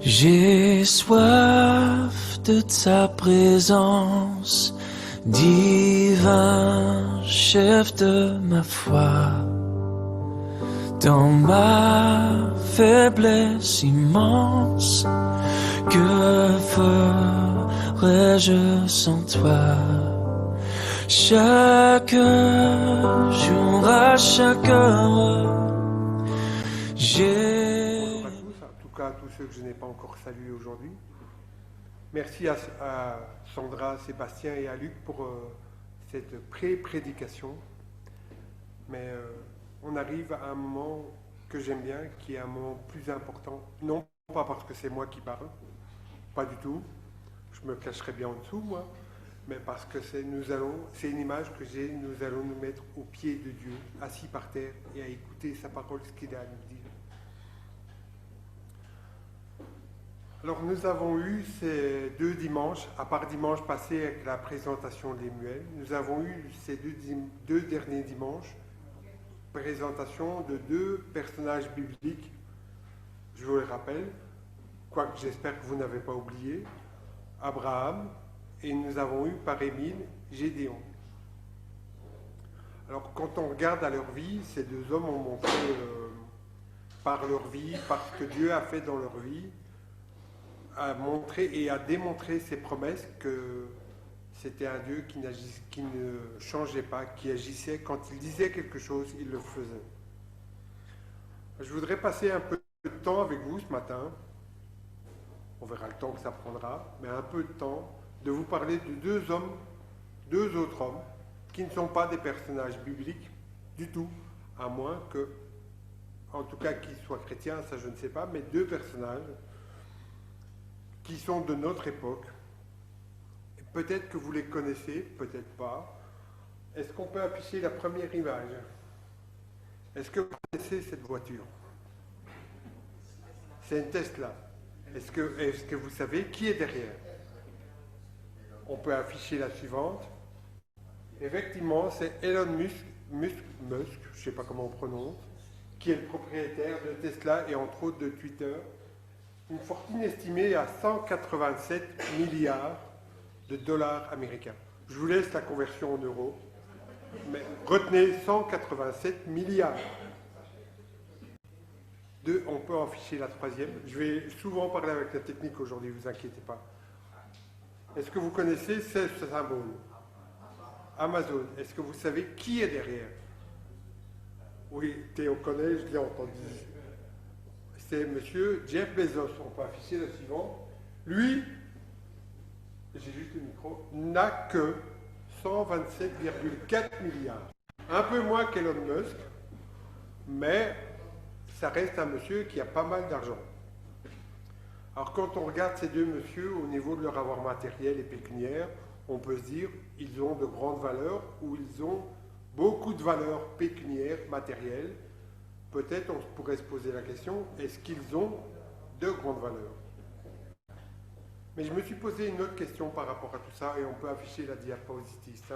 J'ai soif de ta présence, divin chef de ma foi. Dans ma faiblesse immense, que ferais-je sans toi? Chaque jour, à chaque heure, Bonjour à tous, en tout cas à tous ceux que je n'ai pas encore salués aujourd'hui. Merci à Sandra, Sébastien et à Luc pour cette pré-prédication. Mais on arrive à un moment que j'aime bien, qui est un moment plus important. Non pas parce que c'est moi qui parle, pas du tout. Je me cacherais bien en dessous, moi. Mais parce que c'est une image que j'ai, nous allons nous mettre au pied de Dieu, assis par terre, et à écouter sa parole, ce qu'il a à nous dire. Alors nous avons eu ces 2 dimanches, à part dimanche passé avec la présentation des muets, nous avons eu ces deux derniers dimanches, présentation de 2 personnages bibliques, je vous les rappelle, quoique j'espère que vous n'avez pas oublié, Abraham, et nous avons eu par Émile, Gédéon. Alors quand on regarde à leur vie, ces 2 hommes ont montré par leur vie, par ce que Dieu a fait dans leur vie, a montré et a démontré ses promesses que c'était un Dieu qui ne changeait pas, qui agissait. Quand il disait quelque chose, il le faisait. Je voudrais passer un peu de temps avec vous ce matin, on verra le temps que ça prendra, mais un peu de temps, de vous parler de 2 hommes, 2 autres hommes, qui ne sont pas des personnages bibliques du tout, à moins que, en tout cas qu'ils soient chrétiens, ça je ne sais pas, mais 2 personnages qui sont de notre époque. Peut-être que vous les connaissez, peut-être pas. Est-ce qu'on peut afficher la première image? Est-ce que vous connaissez cette voiture? C'est une Tesla. Est-ce que vous savez qui est derrière? On peut afficher la suivante. Effectivement, c'est Elon Musk, je ne sais pas comment on prononce, qui est le propriétaire de Tesla et entre autres de Twitter. Une fortune estimée à 187 milliards de dollars américains. Je vous laisse la conversion en euros, mais retenez 187 milliards. On peut afficher la troisième. Je vais souvent parler avec la technique aujourd'hui, ne vous inquiétez pas. Est-ce que vous connaissez ce symbole? Amazon. Est-ce que vous savez qui est derrière? Oui, Théo connaît, je l'ai entendu. C'est monsieur Jeff Bezos. On peut afficher le suivant. Lui, j'ai juste le micro, n'a que 127,4 milliards. Un peu moins qu'Elon Musk, mais ça reste un monsieur qui a pas mal d'argent. Alors quand on regarde ces 2 messieurs au niveau de leur avoir matériel et pécuniaire, on peut se dire ils ont de grandes valeurs ou ils ont beaucoup de valeurs pécuniaires, matérielles. Peut-être on pourrait se poser la question, est-ce qu'ils ont de grandes valeurs? Mais je me suis posé une autre question par rapport à tout ça, et on peut afficher la diapositive 5.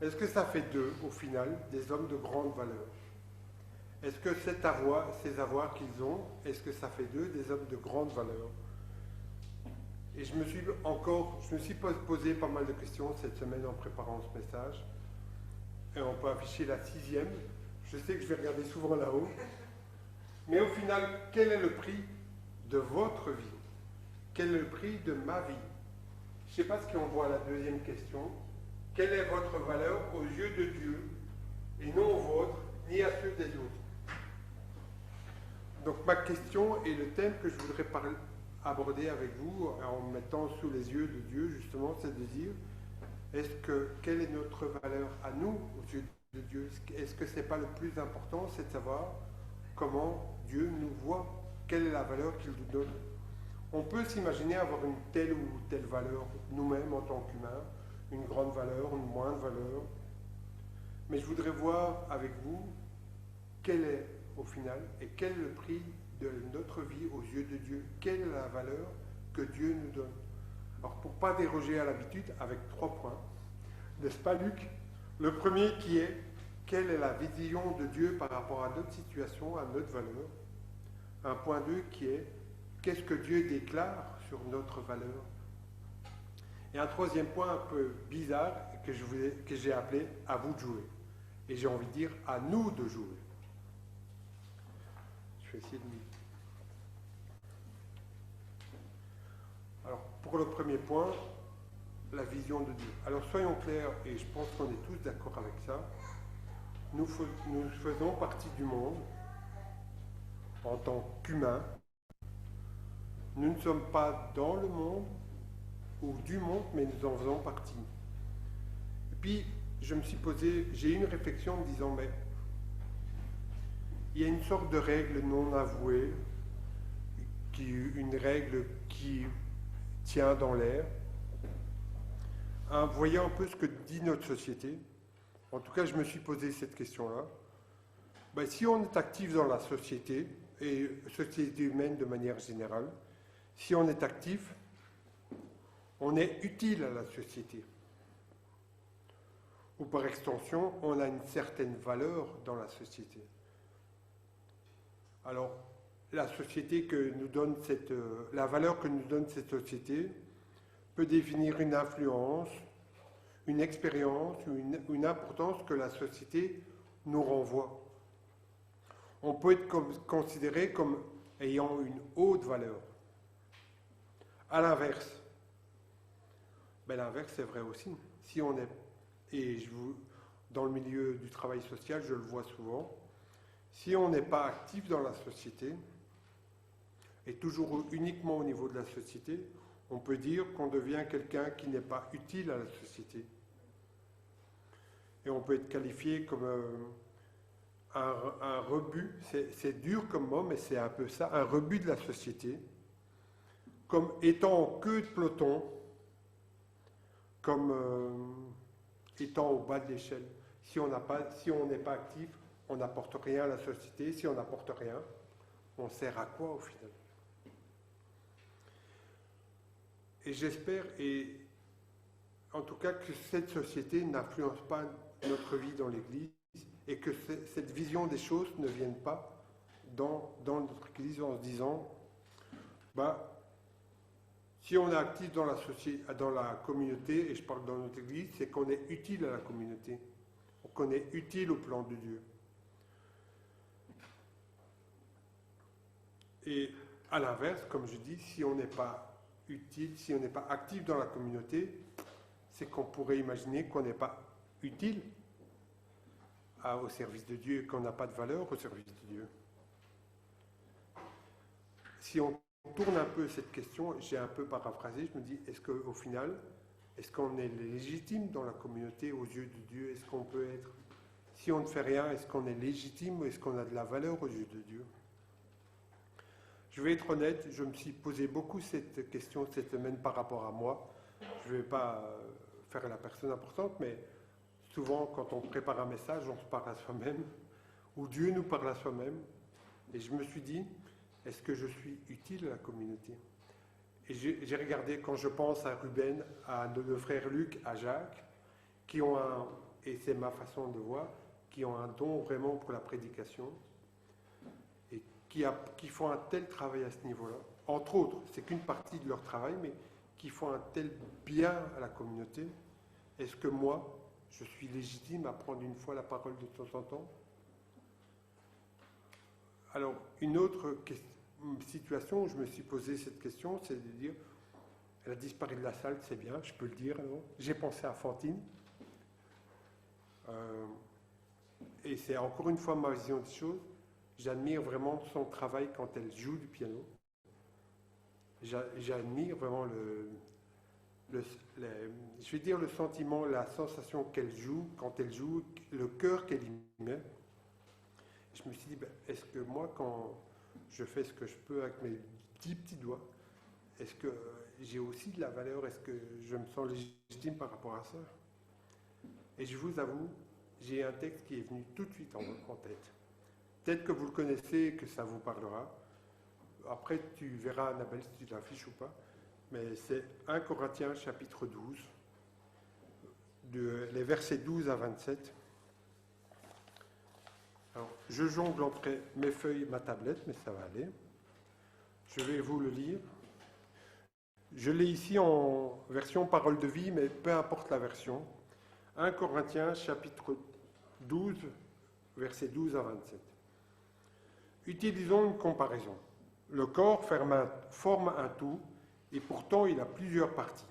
Est-ce que ça fait d'eux, au final, des hommes de grande valeur? Est-ce que ces avoirs qu'ils ont, est-ce que ça fait d'eux des hommes de grande valeur? Et je me suis posé pas mal de questions cette semaine en préparant ce message. Et on peut afficher la 6e. Je sais que je vais regarder souvent là-haut. Mais au final, quel est le prix de votre vie? Quel est le prix de ma vie? Je ne sais pas ce qu'on voit à la 2e question. Quelle est votre valeur aux yeux de Dieu et non aux vôtres, ni à ceux des autres? Donc ma question et le thème que je voudrais aborder avec vous en me mettant sous les yeux de Dieu, justement, c'est de dire quelle est notre valeur à nous aux yeux de Dieu? Est-ce que ce n'est pas le plus important, c'est de savoir comment Dieu nous voit? Quelle est la valeur qu'il nous donne? On peut s'imaginer avoir une telle ou telle valeur nous-mêmes en tant qu'humains, une grande valeur, une moindre valeur. Mais je voudrais voir avec vous quelle est au final et quel est le prix de notre vie aux yeux de Dieu. Quelle est la valeur que Dieu nous donne? Alors pour ne pas déroger à l'habitude, avec 3 points, n'est-ce pas Luc? Le premier qui est, quelle est la vision de Dieu par rapport à notre situation, à notre valeur? Un point 2 qui est, qu'est-ce que Dieu déclare sur notre valeur. Et un troisième point un peu bizarre que j'ai appelé « à vous de jouer ». Et j'ai envie de dire « à nous de jouer ». Je vais essayer de m'y... Alors, pour le premier point, la vision de Dieu. Alors, soyons clairs, et je pense qu'on est tous d'accord avec ça, nous faisons partie du monde en tant qu'humains. Nous ne sommes pas dans le monde ou du monde, mais nous en faisons partie. Et puis, je me suis posé, j'ai eu une réflexion en me disant, mais il y a une sorte de règle non avouée, une règle qui tient dans l'air. Voyant un peu ce que dit notre société, en tout cas, je me suis posé cette question-là. Ben, si on est actif dans la société, et société humaine de manière générale, si on est actif, on est utile à la société. Ou par extension, on a une certaine valeur dans la société. Alors, la société que nous donne la valeur que nous donne cette société peut définir une influence, une expérience, une importance que la société nous renvoie. On peut être considéré comme ayant une haute valeur. À l'inverse, ben l'inverse c'est vrai aussi. Si on est, dans le milieu du travail social, je le vois souvent, si on n'est pas actif dans la société, et toujours uniquement au niveau de la société, on peut dire qu'on devient quelqu'un qui n'est pas utile à la société. Et on peut être qualifié comme un rebut, c'est dur comme mot, mais c'est un peu ça, un rebut de la société, comme étant en queue de peloton, comme étant au bas de l'échelle. Si on n'est pas actif, on n'apporte rien à la société. Si on n'apporte rien, on sert à quoi au final? Et j'espère, et en tout cas, que cette société n'influence pas notre vie dans l'Église et que cette vision des choses ne vienne pas dans notre Église en se disant, bah, si on est actif dans la société, dans la communauté, et je parle dans notre Église, c'est qu'on est utile à la communauté, qu'on est utile au plan de Dieu. Et à l'inverse, comme je dis, si on n'est pas utile, si on n'est pas actif dans la communauté, c'est qu'on pourrait imaginer qu'on n'est pas utile au service de Dieu et qu'on n'a pas de valeur au service de Dieu. Si on tourne un peu cette question, j'ai un peu paraphrasé, je me dis, est-ce qu'au final, est-ce qu'on est légitime dans la communauté aux yeux de Dieu? Est-ce qu'on peut être, si on ne fait rien, est-ce qu'on est légitime ou est-ce qu'on a de la valeur aux yeux de Dieu? Je vais être honnête, je me suis posé beaucoup cette question cette semaine par rapport à moi. Je ne vais pas faire la personne importante, mais souvent quand on prépare un message, on se parle à soi-même, ou Dieu nous parle à soi-même. Et je me suis dit, est-ce que je suis utile à la communauté? Et j'ai regardé, quand je pense à Ruben, à le frère Luc, à Jacques, qui ont et c'est ma façon de voir, qui ont un don vraiment pour la prédication, et qui font un tel travail à ce niveau-là. Entre autres, c'est qu'une partie de leur travail, mais qui font un tel bien à la communauté. Est-ce que moi, je suis légitime à prendre une fois la parole de temps en temps? Alors, une autre situation où je me suis posé cette question, c'est de dire, elle a disparu de la salle, c'est bien, je peux le dire. J'ai pensé à Fantine. Et c'est encore une fois ma vision des choses. J'admire vraiment son travail quand elle joue du piano. J'admire vraiment je vais dire le sentiment, la sensation qu'elle joue, quand elle joue, le cœur qu'elle y met. Je me suis dit, ben, est-ce que moi, quand je fais ce que je peux avec mes 10 petits doigts, est-ce que j'ai aussi de la valeur? Est-ce que je me sens légitime par rapport à ça? Et je vous avoue, j'ai un texte qui est venu tout de suite en tête. Peut-être que vous le connaissez et que ça vous parlera. Après, tu verras, Annabelle, si tu l'affiches ou pas. Mais c'est 1 Corinthiens, chapitre 12, les versets 12 à 27. Alors, je jongle entre mes feuilles et ma tablette, mais ça va aller. Je vais vous le lire. Je l'ai ici en version parole de vie, mais peu importe la version. 1 Corinthiens chapitre 12, versets 12 à 27. Utilisons une comparaison. Le corps forme un tout, et pourtant il a plusieurs parties.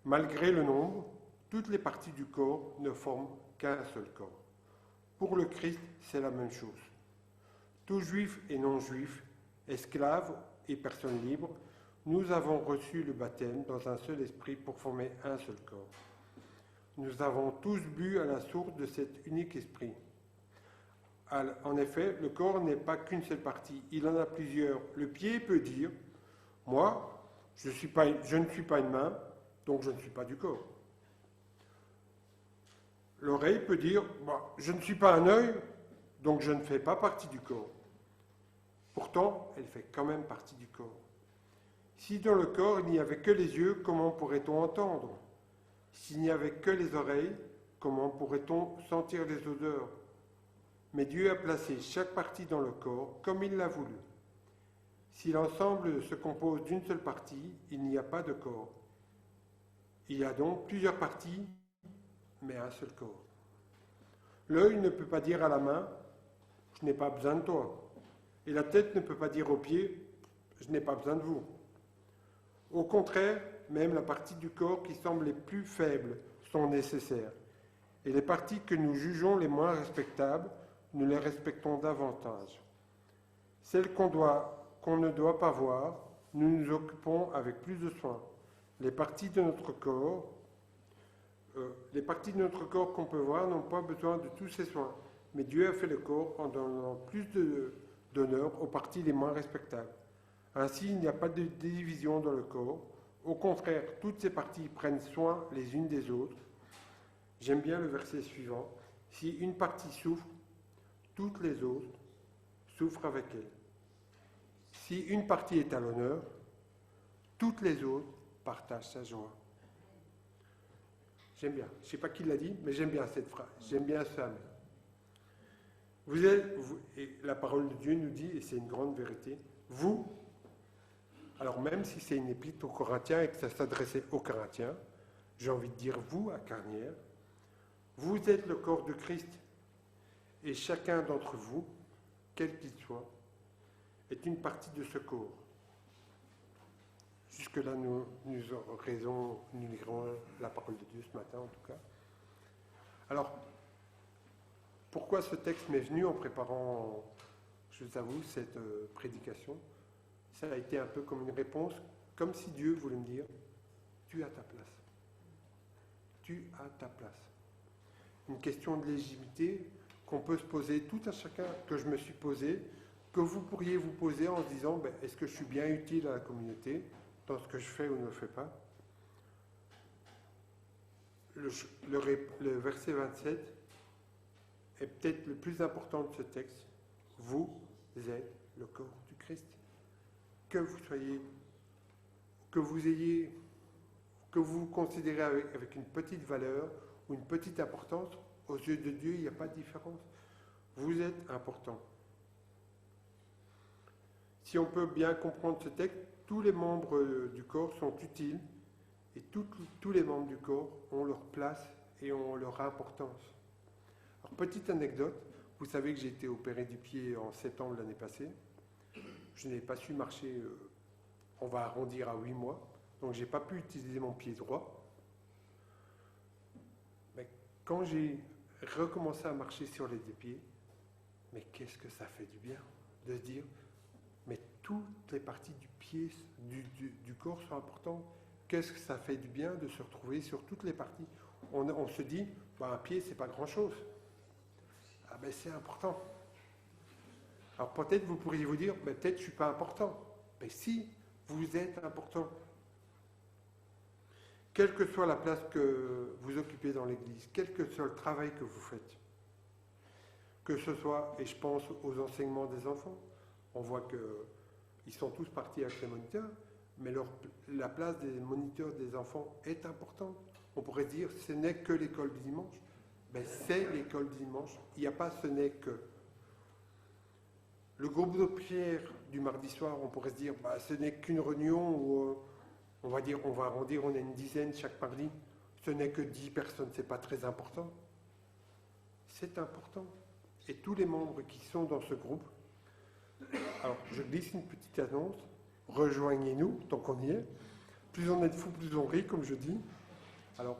Malgré le nombre, toutes les parties du corps ne forment qu'un seul corps. Pour le Christ, c'est la même chose. Tous juifs et non-juifs, esclaves et personnes libres, nous avons reçu le baptême dans un seul esprit pour former un seul corps. Nous avons tous bu à la source de cet unique esprit. En effet, le corps n'est pas qu'une seule partie, il en a plusieurs. Le pied peut dire, moi, je ne suis pas une main, donc je ne suis pas du corps. L'oreille peut dire, je ne suis pas un œil, donc je ne fais pas partie du corps. Pourtant, elle fait quand même partie du corps. Si dans le corps il n'y avait que les yeux, comment pourrait-on entendre? S'il n'y avait que les oreilles, comment pourrait-on sentir les odeurs? Mais Dieu a placé chaque partie dans le corps comme il l'a voulu. Si l'ensemble se compose d'une seule partie, il n'y a pas de corps. Il y a donc plusieurs parties, mais un seul corps. L'œil ne peut pas dire à la main, je n'ai pas besoin de toi. Et la tête ne peut pas dire aux pieds, je n'ai pas besoin de vous. Au contraire, même la partie du corps qui semble les plus faibles sont nécessaires. Et les parties que nous jugeons les moins respectables, nous les respectons davantage. Celles qu'on ne doit pas voir, nous nous occupons avec plus de soin. Les parties de notre corps qu'on peut voir n'ont pas besoin de tous ces soins. Mais Dieu a fait le corps en donnant plus d'honneur aux parties les moins respectables. Ainsi, il n'y a pas de division dans le corps. Au contraire, toutes ces parties prennent soin les unes des autres. J'aime bien le verset suivant. Si une partie souffre, toutes les autres souffrent avec elle. Si une partie est à l'honneur, toutes les autres partagent sa joie. J'aime bien. Je ne sais pas qui l'a dit, mais j'aime bien cette phrase. J'aime bien ça. Et la parole de Dieu nous dit, et c'est une grande vérité, vous, alors même si c'est une épître aux Corinthiens et que ça s'adressait aux Corinthiens, j'ai envie de dire vous, à Carnières, vous êtes le corps de Christ, et chacun d'entre vous, quel qu'il soit, est une partie de ce corps. Jusque-là, nous lirons la parole de Dieu ce matin, en tout cas. Alors, pourquoi ce texte m'est venu en préparant, je vous avoue, cette prédication? Ça a été un peu comme une réponse, comme si Dieu voulait me dire, tu as ta place. Tu as ta place. Une question de légitimité qu'on peut se poser tout à chacun, que je me suis posé, que vous pourriez vous poser en se disant, est-ce que je suis bien utile à la communauté dans ce que je fais ou ne fais pas? Le verset 27 est peut-être le plus important de ce texte. Vous êtes le corps du Christ. Que vous vous considérez avec une petite valeur ou une petite importance, aux yeux de Dieu, il n'y a pas de différence. Vous êtes important. Si on peut bien comprendre ce texte, tous les membres du corps sont utiles et tous les membres du corps ont leur place et ont leur importance. Alors, petite anecdote, vous savez que j'ai été opéré du pied en septembre l'année passée. Je n'ai pas su marcher, on va arrondir à 8 mois, donc je n'ai pas pu utiliser mon pied droit. Mais quand j'ai recommencé à marcher sur les deux pieds, mais qu'est-ce que ça fait du bien de se dire, mais toutes les parties du pied, du corps sont importantes. Qu'est-ce que ça fait du bien de se retrouver sur toutes les parties? On se dit, un pied, c'est pas grand-chose. Ah ben c'est important. Alors peut-être vous pourriez vous dire, peut-être je ne suis pas important. Mais si, vous êtes important. Quelle que soit la place que vous occupez dans l'Église, quel que soit le travail que vous faites, que ce soit, et je pense aux enseignements des enfants, on voit qu'ils sont tous partis avec les moniteurs, mais la place des moniteurs des enfants est importante. On pourrait dire, ce n'est que l'école du dimanche. C'est l'école du dimanche. Il n'y a pas ce n'est que. Le groupe de prière du mardi soir, on pourrait se dire, bah, ce n'est qu'une réunion où on va arrondir, on est une dizaine chaque mardi. Ce n'est que 10 personnes, c'est pas très important. C'est important. Et tous les membres qui sont dans ce groupe, alors je glisse une petite annonce, rejoignez-nous tant qu'on y est. Plus on est de fous, plus on rit, comme je dis. Alors,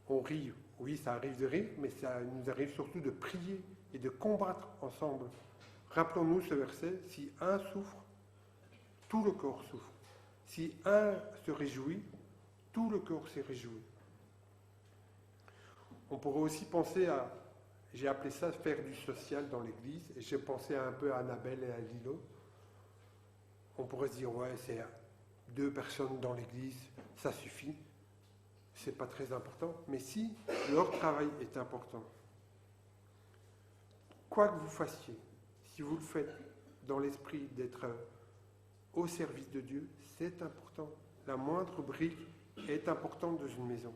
on rit, oui, ça arrive de rire, mais ça nous arrive surtout de prier et de combattre ensemble. Rappelons-nous ce verset, si un souffre, tout le corps souffre. Si un se réjouit, tout le corps s'est réjoui. On pourrait aussi penser à, j'ai appelé ça faire du social dans l'église, et j'ai pensé un peu à Annabelle et à Lilo. On pourrait se dire, ouais, c'est 2 personnes dans l'église, ça suffit. C'est pas très important. Mais si leur travail est important, quoi que vous fassiez, si vous le faites dans l'esprit d'être au service de Dieu, c'est important. La moindre brique est importante dans une maison.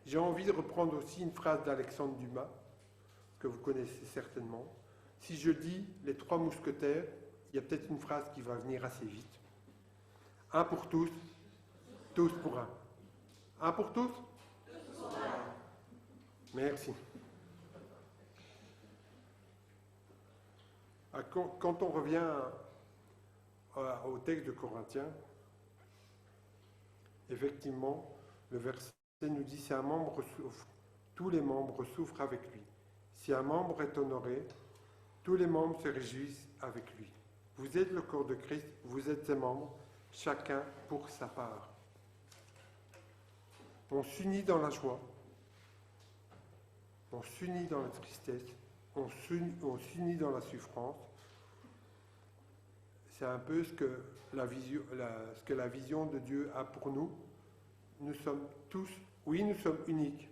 J'ai envie de reprendre aussi une phrase d'Alexandre Dumas, que vous connaissez certainement. Si je dis les 3 mousquetaires, il y a peut-être une phrase qui va venir assez vite. Un pour tous, tous pour un. Un pour tous? Merci. Quand on revient au texte de Corinthiens, effectivement, le verset nous dit, si un membre souffre, tous les membres souffrent avec lui. Si un membre est honoré, tous les membres se réjouissent avec lui. Vous êtes le corps de Christ, vous êtes ses membres, chacun pour sa part. On s'unit dans la joie, on s'unit dans la tristesse, on s'unit dans la souffrance. C'est un peu ce que la vision de Dieu a pour nous. Nous sommes tous, oui, nous sommes uniques,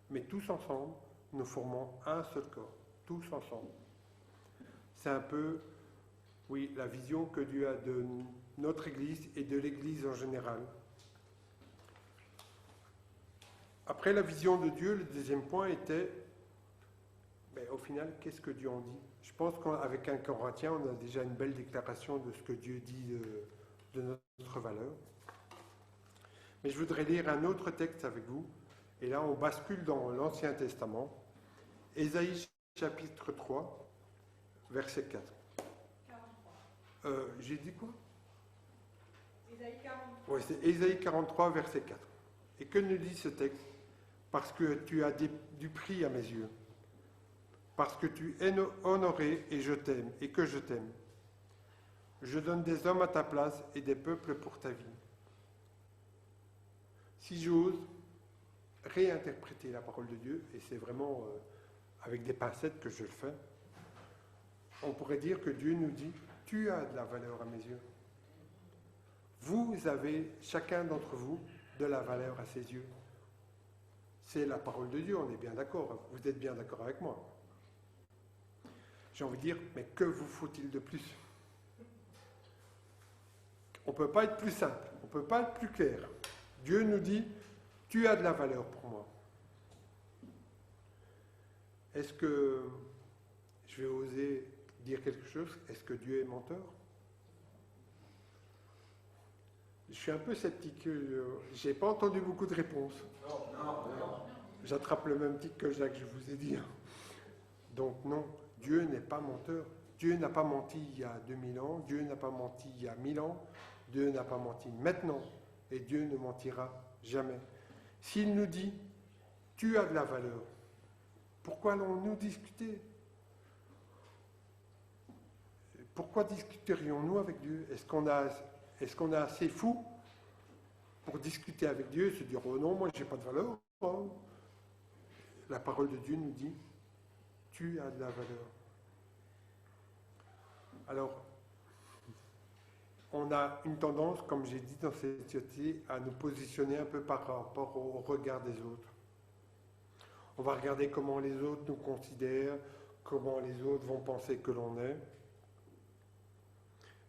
mais tous ensemble, nous formons un seul corps, tous ensemble. C'est un peu, oui, la vision que Dieu a de notre Église et de l'Église en général. Après la vision de Dieu, le deuxième point était, mais au final, qu'est-ce que Dieu en dit? Je pense qu'avec un Corinthien, on a déjà une belle déclaration de ce que Dieu dit de notre valeur. Mais je voudrais lire un autre texte avec vous. Et là, on bascule dans l'Ancien Testament. Ésaïe chapitre 3, verset 4. 43. J'ai dit quoi? Ésaïe 43. Oui, c'est Ésaïe 43, verset 4. Et que nous dit ce texte? Parce que tu as du prix à mes yeux. Parce que tu es honoré et je t'aime, et que je t'aime. Je donne des hommes à ta place et des peuples pour ta vie. Si j'ose réinterpréter la parole de Dieu, et c'est vraiment avec des pincettes que je le fais, on pourrait dire que Dieu nous dit, tu as de la valeur à mes yeux. Vous avez, chacun d'entre vous, de la valeur à ses yeux. C'est la parole de Dieu, on est bien d'accord. Vous êtes bien d'accord avec moi. J'ai envie de dire, mais que vous faut-il de plus? On ne peut pas être plus simple, on ne peut pas être plus clair. Dieu nous dit, tu as de la valeur pour moi. Est-ce que je vais oser dire quelque chose? Est-ce que Dieu est menteur? Je suis un peu sceptique. Je n'ai pas entendu beaucoup de réponses. Non. J'attrape le même tic que Jacques, je vous ai dit. Donc non, Dieu n'est pas menteur. Dieu n'a pas menti il y a 2000 ans. Dieu n'a pas menti il y a 1000 ans. Dieu n'a pas menti maintenant. Et Dieu ne mentira jamais. S'il nous dit, tu as de la valeur, pourquoi allons-nous discuter? Pourquoi discuterions-nous avec Dieu? Est-ce qu'on est assez fou pour discuter avec Dieu et se dire, oh non, moi j'ai pas de valeur? Oh. La parole de Dieu nous dit, tu as de la valeur. Alors, on a une tendance, comme j'ai dit dans cette société, à nous positionner un peu par rapport au regard des autres. On va regarder comment les autres nous considèrent, comment les autres vont penser que l'on est.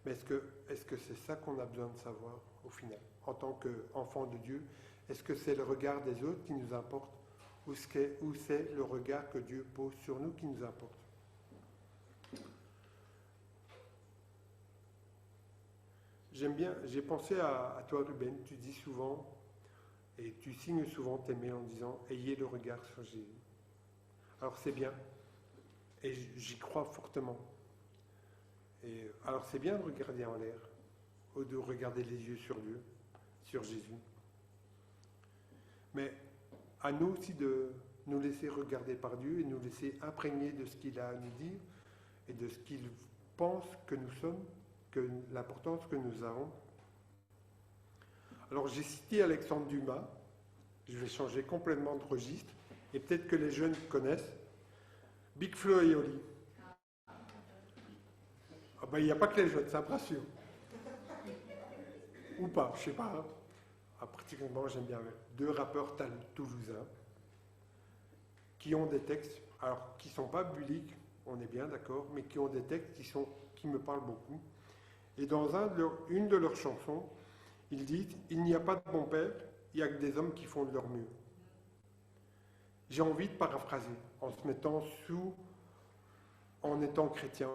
Mais est-ce que c'est ça qu'on a besoin de savoir au final, en tant qu'enfant de Dieu? Est-ce que c'est le regard des autres qui nous importe, ou c'est le regard que Dieu pose sur nous qui nous importe? j'aime bien, j'ai pensé à toi, Ruben. Tu dis souvent, et tu signes souvent tes mails en disant « Ayez le regard sur Jésus ». Alors c'est bien, et j'y crois fortement. Et, alors c'est bien de regarder en l'air, ou de regarder les yeux sur Dieu, sur Jésus. Mais à nous aussi de nous laisser regarder par Dieu et nous laisser imprégner de ce qu'il a à nous dire et de ce qu'il pense que nous sommes, que l'importance que nous avons. Alors j'ai cité Alexandre Dumas, je vais changer complètement de registre, et peut-être que les jeunes connaissent, Big Flo et Oli. Ah ben, il n'y a pas que les jeunes, ça me rassure. Ou pas, je sais pas. Hein. Ah, pratiquement, j'aime bien deux rappeurs toulousains qui ont des textes, alors qui ne sont pas bibliques, on est bien d'accord, mais qui ont des textes qui me parlent beaucoup. Et dans une de leurs chansons, ils disent « Il n'y a pas de bon père, il n'y a que des hommes qui font de leur mieux ». J'ai envie de paraphraser, en se mettant en étant chrétien,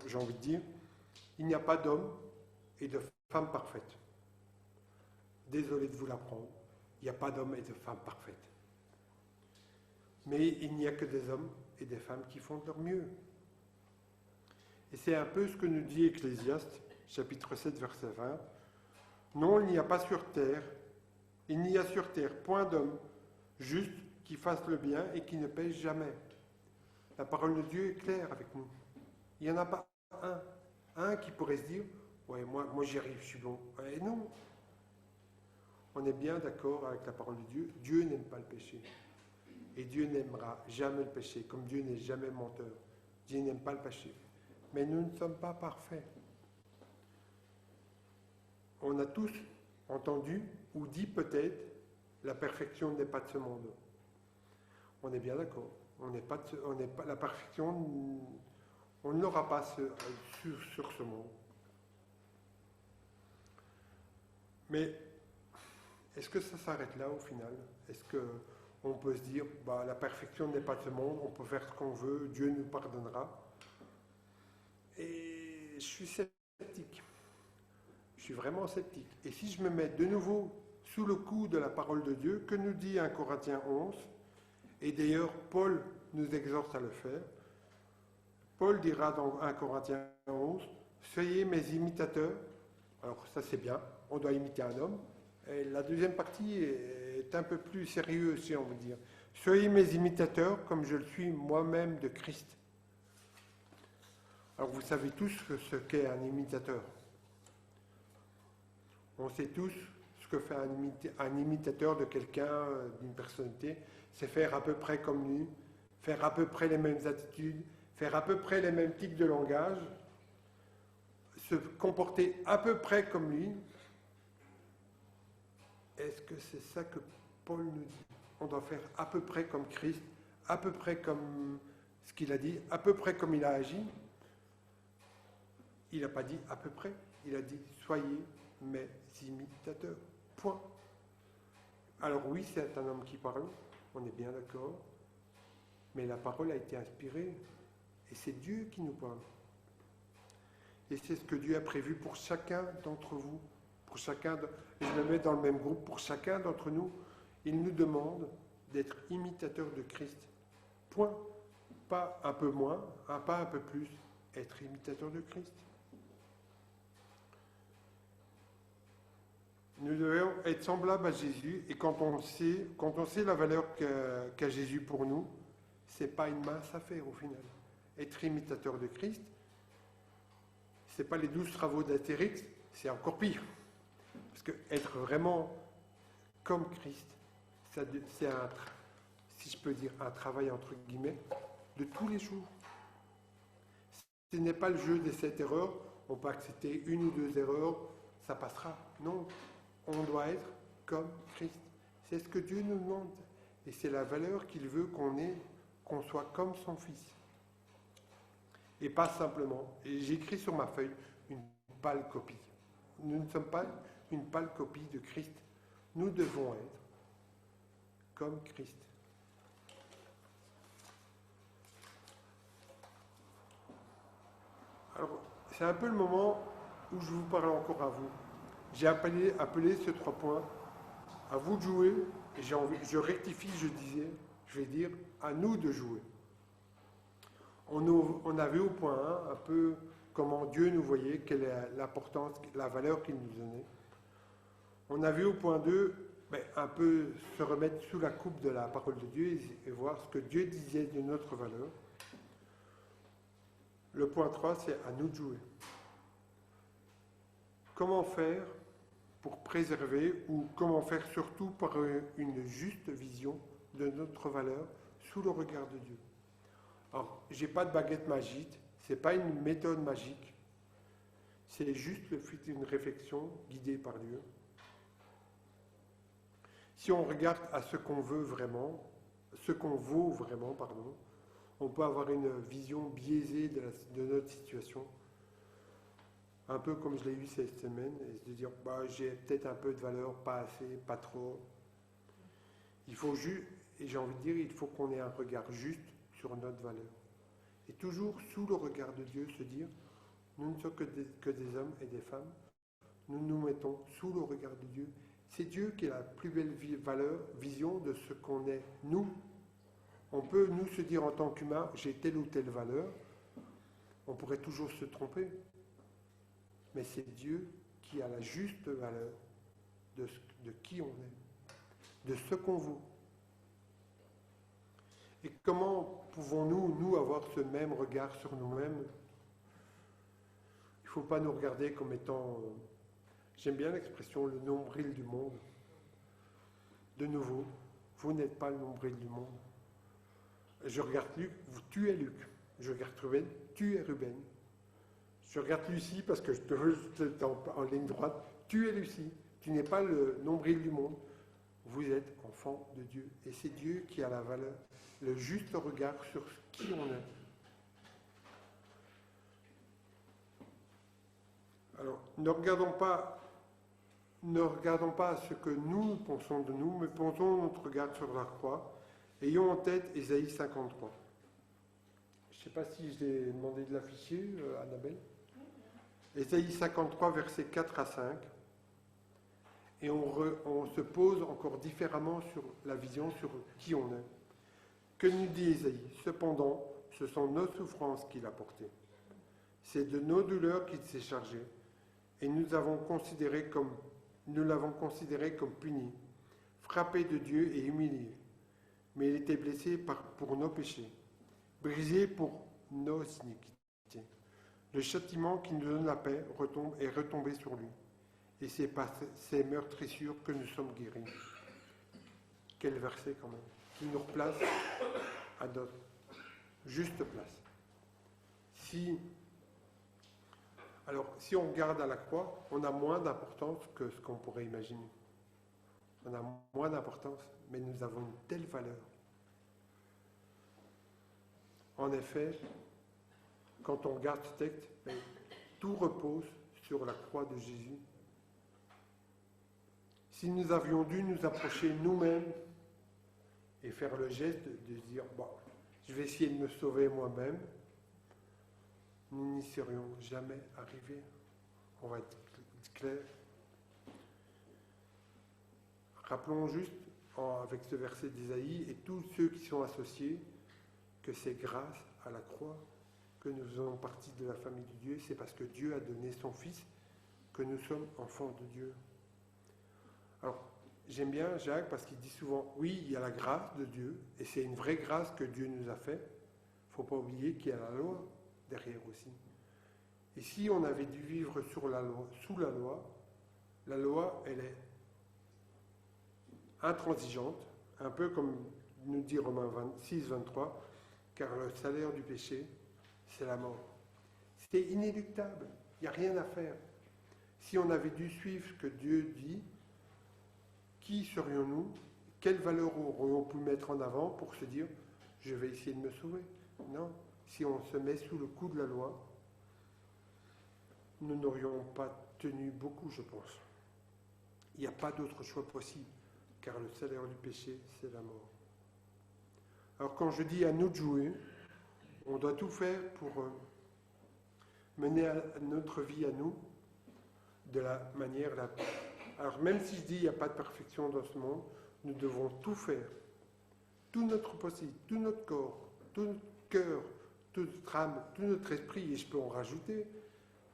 j'ai envie de dire « Il n'y a pas d'hommes et de femmes parfaites ». Désolé de vous l'apprendre, il n'y a pas d'hommes et de femmes parfaites. Mais il n'y a que des hommes et des femmes qui font de leur mieux. Et c'est un peu ce que nous dit Ecclésiaste, chapitre 7, verset 20. Non, il n'y a sur terre point d'homme juste qui fasse le bien et qui ne pêche jamais. La parole de Dieu est claire avec nous. Il n'y en a pas un qui pourrait se dire « Ouais, moi j'y arrive, je suis bon. » Et non. On est bien d'accord avec la parole de Dieu. Dieu n'aime pas le péché. Et Dieu n'aimera jamais le péché, comme Dieu n'est jamais menteur. Dieu n'aime pas le péché. Mais nous ne sommes pas parfaits. On a tous entendu ou dit peut-être la perfection n'est pas de ce monde. On est bien d'accord. La perfection, on ne l'aura pas sur ce monde. Mais est-ce que ça s'arrête là au final? Est-ce qu'on peut se dire, la perfection n'est pas de ce monde, on peut faire ce qu'on veut, Dieu nous pardonnera? Et je suis sceptique. Je suis vraiment sceptique. Et si je me mets de nouveau sous le coup de la parole de Dieu, que nous dit 1 Corinthiens 11, et d'ailleurs Paul nous exhorte à le faire, Paul dira dans 1 Corinthiens 11, « Soyez mes imitateurs ». Alors ça c'est bien, on doit imiter un homme. Et la deuxième partie est un peu plus sérieuse, si on veut dire. « Soyez mes imitateurs comme je le suis moi-même de Christ ». Alors vous savez tous ce qu'est un imitateur. On sait tous ce que fait un imitateur de quelqu'un, d'une personnalité. C'est faire à peu près comme lui, faire à peu près les mêmes attitudes, faire à peu près les mêmes tics de langage, se comporter à peu près comme lui. Est-ce que c'est ça que Paul nous dit? On doit faire à peu près comme Christ, à peu près comme ce qu'il a dit, à peu près comme il a agi. Il n'a pas dit à peu près, il a dit « Soyez mes imitateurs ». Point. Alors oui, c'est un homme qui parle, on est bien d'accord, mais la parole a été inspirée, et c'est Dieu qui nous parle. Et c'est ce que Dieu a prévu pour chacun d'entre vous, pour chacun, je me mets dans le même groupe, pour chacun d'entre nous, il nous demande d'être imitateurs de Christ. Point. Pas un peu moins, pas un peu plus, être imitateur de Christ. Nous devons être semblables à Jésus, et quand on sait la valeur qu'a Jésus pour nous, ce n'est pas une mince affaire au final. Être imitateur de Christ, ce n'est pas les 12 travaux d'Astérix, c'est encore pire. Parce que être vraiment comme Christ, c'est si je peux dire, un travail entre guillemets, de tous les jours. Ce n'est pas le jeu des 7 erreurs, on peut accepter 1 ou 2 erreurs, ça passera. Non. On doit être comme Christ. C'est ce que Dieu nous demande. Et c'est la valeur qu'il veut qu'on soit comme son Fils. Et pas simplement, et j'écris sur ma feuille, une pâle copie. Nous ne sommes pas une pâle copie de Christ. Nous devons être comme Christ. Alors, c'est un peu le moment où je vous parle encore à vous. J'ai appelé ces 3 points à vous de jouer, et je rectifie, je vais dire à nous de jouer. On a vu au point 1 un peu comment Dieu nous voyait, quelle est l'importance, la valeur qu'il nous donnait. On a vu au point 2 un peu se remettre sous la coupe de la parole de Dieu et voir ce que Dieu disait de notre valeur. Le point 3, c'est à nous de jouer. Comment faire pour préserver ou comment faire surtout par une juste vision de notre valeur sous le regard de Dieu. Alors, je n'ai pas de baguette magique, ce n'est pas une méthode magique, c'est juste le fruit d'une réflexion guidée par Dieu. Si on regarde à ce qu'on veut vraiment, ce qu'on vaut vraiment, on peut avoir une vision biaisée de notre situation, un peu comme je l'ai eu cette semaine, et se dire j'ai peut-être un peu de valeur, pas assez, pas trop. Il faut juste, et j'ai envie de dire, il faut qu'on ait un regard juste sur notre valeur. Et toujours sous le regard de Dieu, se dire, nous ne sommes que des hommes et des femmes, nous nous mettons sous le regard de Dieu. C'est Dieu qui a la plus belle vision de ce qu'on est, nous. On peut, nous, se dire en tant qu'humains, j'ai telle ou telle valeur. On pourrait toujours se tromper. Mais c'est Dieu qui a la juste valeur de qui on est, de ce qu'on vaut. Et comment pouvons-nous, nous, avoir ce même regard sur nous-mêmes? Il ne faut pas nous regarder comme étant... J'aime bien l'expression, le nombril du monde. De nouveau, vous n'êtes pas le nombril du monde. Je regarde Luc, tu es Luc. Je regarde Ruben, tu es Ruben. Je regarde Lucie parce que je te veux en ligne droite. Tu es Lucie. Tu n'es pas le nombril du monde. Vous êtes enfant de Dieu. Et c'est Dieu qui a la valeur, le juste regard sur qui on est. Alors, ne regardons pas à ce que nous pensons de nous, mais posons notre regard sur la croix. Ayons en tête Ésaïe 53. Je ne sais pas si je l'ai demandé de l'afficher, Annabelle. Ésaïe 53, versets 4 à 5. Et on se pose encore différemment sur la vision, sur qui on est. Que nous dit Ésaïe? Cependant, ce sont nos souffrances qu'il a portées. C'est de nos douleurs qu'il s'est chargé. Et nous l'avons considéré comme puni, frappé de Dieu et humilié. Mais il était blessé pour nos péchés, brisé pour nos iniquités. Le châtiment qui nous donne la paix est retombé sur lui. Et c'est par ces meurtrissures que nous sommes guéris. Quel verset quand même, qui nous replace à notre juste place. Si on regarde à la croix, on a moins d'importance que ce qu'on pourrait imaginer. On a moins d'importance, mais nous avons une telle valeur. En effet, quand on regarde ce texte, tout repose sur la croix de Jésus. Si nous avions dû nous approcher nous-mêmes et faire le geste de se dire je vais essayer de me sauver moi-même, nous n'y serions jamais arrivés. On va être clair. Rappelons juste, avec ce verset d'Ésaïe et tous ceux qui sont associés, que c'est grâce à la croix que nous faisons partie de la famille de Dieu. C'est parce que Dieu a donné son Fils que nous sommes enfants de Dieu. Alors, j'aime bien Jacques parce qu'il dit souvent, oui, il y a la grâce de Dieu, et c'est une vraie grâce que Dieu nous a faite. Il ne faut pas oublier qu'il y a la loi derrière aussi. Et si on avait dû vivre sous la loi, elle est intransigeante, un peu comme nous dit Romains 6, 23, car le salaire du péché, c'est la mort. C'est inéluctable, il n'y a rien à faire. Si on avait dû suivre ce que Dieu dit, qui serions-nous? Quelle valeur aurions-nous pu mettre en avant pour se dire « je vais essayer de me sauver » Non, si on se met sous le coup de la loi, nous n'aurions pas tenu beaucoup, je pense. Il n'y a pas d'autre choix possible, car le salaire du péché, c'est la mort. Alors quand je dis à nous de jouer, on doit tout faire pour mener notre vie à nous de la manière la... Alors même si je dis qu'il n'y a pas de perfection dans ce monde, nous devons tout faire, tout notre possible, tout notre corps, tout notre cœur, toute notre âme, tout notre esprit, et je peux en rajouter,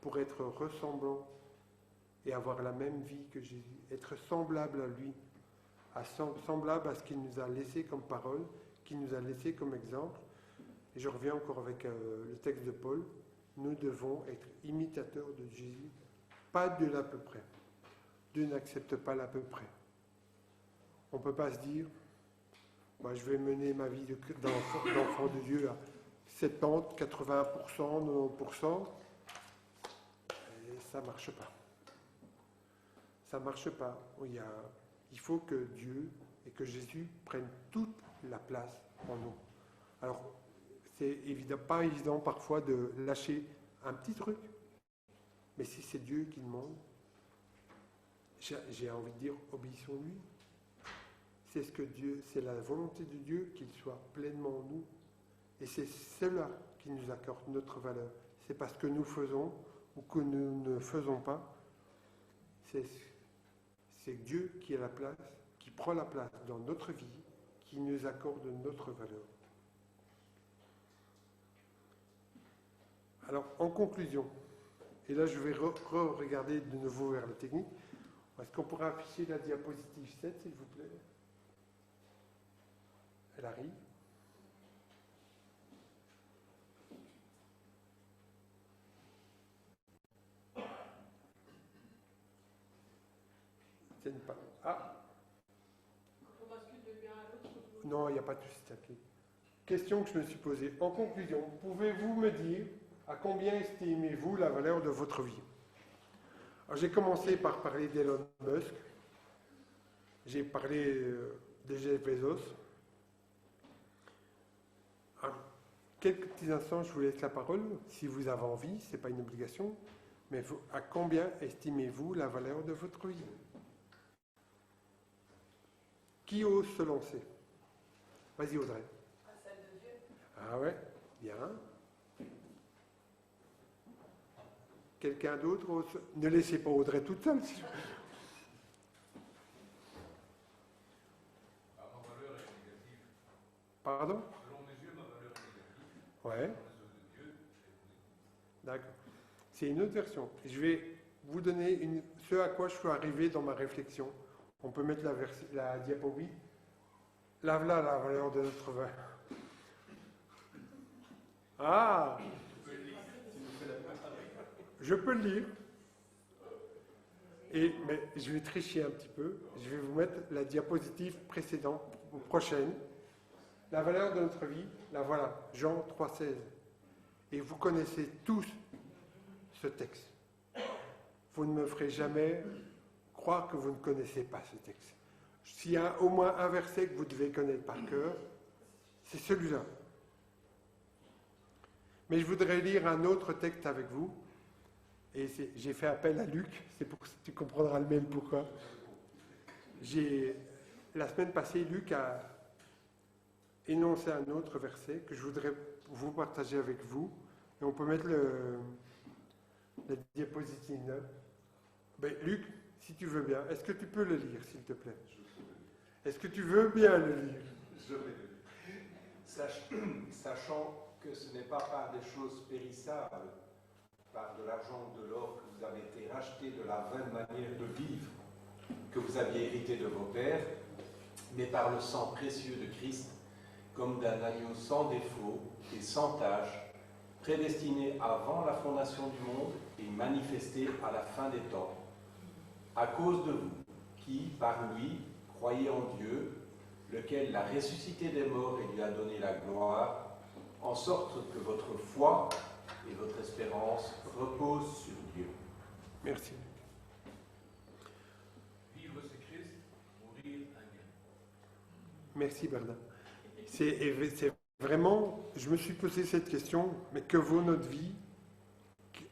pour être ressemblant et avoir la même vie que Jésus, être semblable à lui, semblable à ce qu'il nous a laissé comme parole, qu'il nous a laissé comme exemple. Et je reviens encore avec le texte de Paul, nous devons être imitateurs de Jésus, pas de l'à peu près. Dieu n'accepte pas l'à peu près. On ne peut pas se dire, moi, je vais mener ma vie d'enfant de Dieu à 70, 80%, 90%, et ça ne marche pas. Ça ne marche pas. Il faut que Dieu et que Jésus prennent toute la place en nous. Alors, c'est pas évident parfois de lâcher un petit truc, mais si c'est Dieu qui demande, j'ai envie de dire, obéissons-lui. C'est ce que Dieu, c'est la volonté de Dieu qu'il soit pleinement en nous. Et c'est cela qui nous accorde notre valeur. C'est parce que nous faisons ou que nous ne faisons pas. C'est Dieu qui a la place, qui prend la place dans notre vie, qui nous accorde notre valeur. Alors, en conclusion, et là je vais regarder de nouveau vers la technique. Est-ce qu'on pourrait afficher la diapositive 7, s'il vous plaît? Elle arrive. C'est une page. Ah! Non, il n'y a pas de souci, t'inquiète. Question que je me suis posée. En conclusion, pouvez-vous me dire à combien estimez-vous la valeur de votre vie? Alors, j'ai commencé par parler d'Elon Musk. J'ai parlé de Jeff Bezos. Alors, quelques petits instants, je vous laisse la parole. Si vous avez envie, ce n'est pas une obligation. Mais à combien estimez-vous la valeur de votre vie? Qui ose se lancer? Vas-y, Audrey. À celle de Dieu. Ah ouais, bien. Quelqu'un d'autre ose... Ne laissez pas Audrey toute seule, s'il vous plaît. Ma valeur est négative. Pardon? Selon mes yeux, ma valeur est négative. Ouais. Selon les yeux de Dieu, D'accord. C'est une autre version. Je vais vous donner ce à quoi je suis arrivé dans ma réflexion. On peut mettre la diapo 8. Là, voilà la valeur de notre vin. Ah! Je peux le lire. Mais je vais tricher un petit peu. Je vais vous mettre la diapositive précédente, ou prochaine. La valeur de notre vie, la voilà, Jean 3,16. Et vous connaissez tous ce texte. Vous ne me ferez jamais croire que vous ne connaissez pas ce texte. S'il y a au moins un verset que vous devez connaître par cœur, c'est celui-là. Mais je voudrais lire un autre texte avec vous. Et j'ai fait appel à Luc, c'est pour que tu comprendras le même pourquoi. La semaine passée, Luc a énoncé un autre verset que je voudrais vous partager avec vous. Et on peut mettre la diapositive 9. Ben, Luc, si tu veux bien, est-ce que tu peux le lire, s'il te plaît? Est-ce que tu veux bien le lire? Je vais le lire. Sachant que ce n'est pas par des choses périssables, par de l'argent ou de l'or que vous avez été rachetés de la vaine manière de vivre que vous aviez hérité de vos pères, mais par le sang précieux de Christ, comme d'un agneau sans défaut et sans tache, prédestiné avant la fondation du monde et manifesté à la fin des temps, à cause de vous, qui, par lui, croyez en Dieu, lequel l'a ressuscité des morts et lui a donné la gloire, en sorte que votre foi et votre espérance reposent sur Dieu. Merci. vivre c'est Christ, mourir un gain. Merci Bernard. C'est vraiment, je me suis posé cette question, mais que vaut notre vie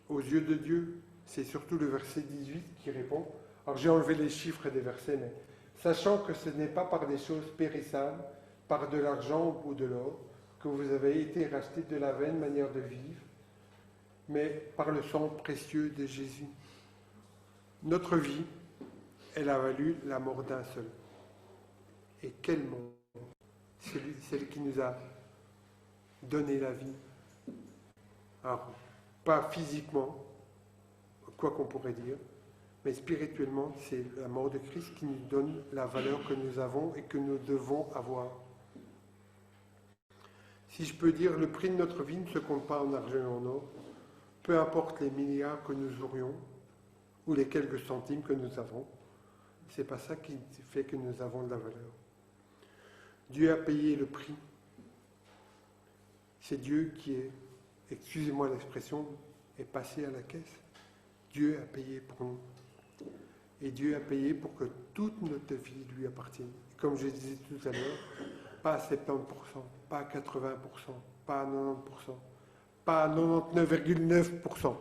aux yeux de Dieu? C'est surtout le verset 18 qui répond. Alors j'ai enlevé les chiffres des versets, mais sachant que ce n'est pas par des choses périssables, par de l'argent ou de l'or, que vous avez été rachetés de la vaine manière de vivre, mais par le sang précieux de Jésus. Notre vie, elle a valu la mort d'un seul. Et quelle mort? Celle qui nous a donné la vie. Alors, pas physiquement, quoi qu'on pourrait dire, mais spirituellement, c'est la mort de Christ qui nous donne la valeur que nous avons et que nous devons avoir. Si je peux dire, le prix de notre vie ne se compte pas en argent et en or, peu importe les milliards que nous aurions, ou les quelques centimes que nous avons, c'est pas ça qui fait que nous avons de la valeur. Dieu a payé le prix. C'est Dieu qui est, excusez-moi l'expression, est passé à la caisse. Dieu a payé pour nous. Et Dieu a payé pour que toute notre vie lui appartienne. Comme je disais tout à l'heure, pas à 70%, pas à 80%, pas à 90%, pas à 99,9%.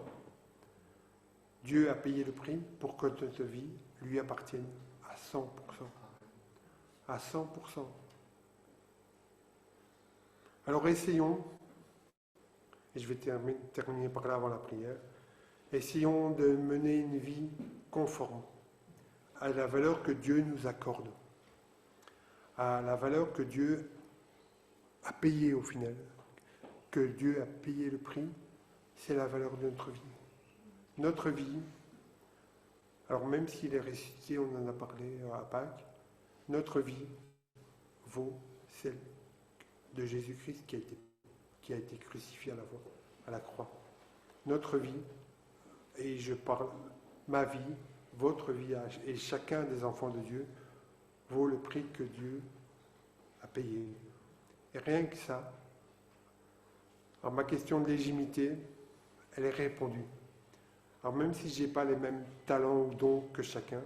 Dieu a payé le prix pour que notre vie lui appartienne à 100%. À 100%. Alors essayons, et je vais terminer par là avant la prière, essayons de mener une vie conforme à la valeur que Dieu nous accorde, à la valeur que Dieu a payée au final, que Dieu a payé le prix, c'est la valeur de notre vie. Notre vie, alors même s'il est ressuscité, on en a parlé à Pâques, notre vie vaut celle de Jésus-Christ qui a été crucifié à la croix. Notre vie, et je parle, ma vie, votre vie, et chacun des enfants de Dieu, vaut le prix que Dieu a payé. Et rien que ça, alors ma question de légitimité, elle est répondue. Alors même si je n'ai pas les mêmes talents ou dons que chacun,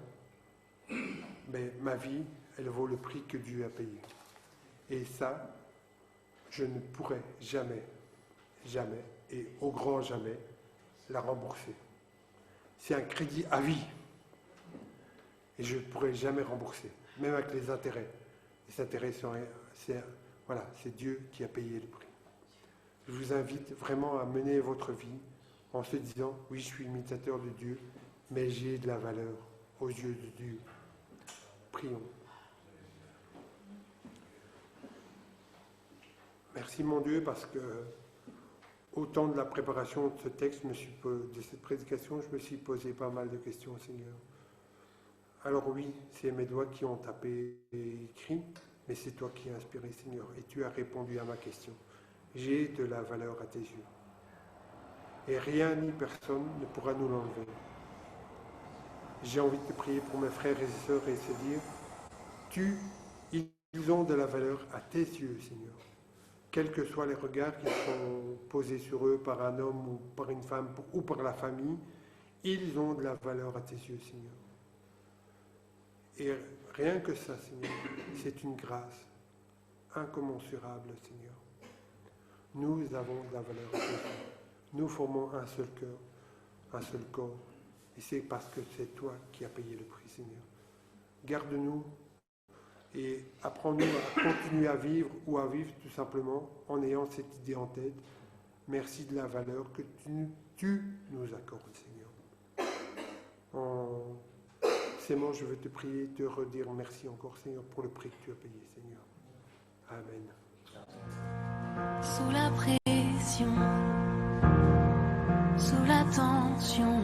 mais ma vie, elle vaut le prix que Dieu a payé. Et ça, je ne pourrai jamais, jamais, et au grand jamais, la rembourser. C'est un crédit à vie. Et je ne pourrai jamais rembourser, même avec les intérêts. Les intérêts sont... Voilà, c'est Dieu qui a payé le prix. Je vous invite vraiment à mener votre vie en se disant, oui, je suis imitateur de Dieu, mais j'ai de la valeur aux yeux de Dieu. Prions. Merci mon Dieu, parce que au temps de la préparation de ce texte, de cette prédication, je me suis posé pas mal de questions, Seigneur. Alors oui, c'est mes doigts qui ont tapé et écrit, mais c'est toi qui as inspiré, Seigneur, et tu as répondu à ma question. J'ai de la valeur à tes yeux. Et rien ni personne ne pourra nous l'enlever. J'ai envie de te prier pour mes frères et sœurs et se dire, ils ont de la valeur à tes yeux, Seigneur. Quels que soient les regards qui sont posés sur eux par un homme ou par une femme ou par la famille, ils ont de la valeur à tes yeux, Seigneur. Et rien que ça, Seigneur, c'est une grâce incommensurable, Seigneur. Nous avons de la valeur à tes yeux. Nous formons un seul cœur, un seul corps. Et c'est parce que c'est toi qui as payé le prix, Seigneur. Garde-nous et apprends-nous à continuer à vivre ou à vivre tout simplement en ayant cette idée en tête. Merci de la valeur que tu nous accordes, Seigneur. En s'aimant, je veux te prier, te redire merci encore, Seigneur, pour le prix que tu as payé, Seigneur. Amen. Sous la pression, sous la tension,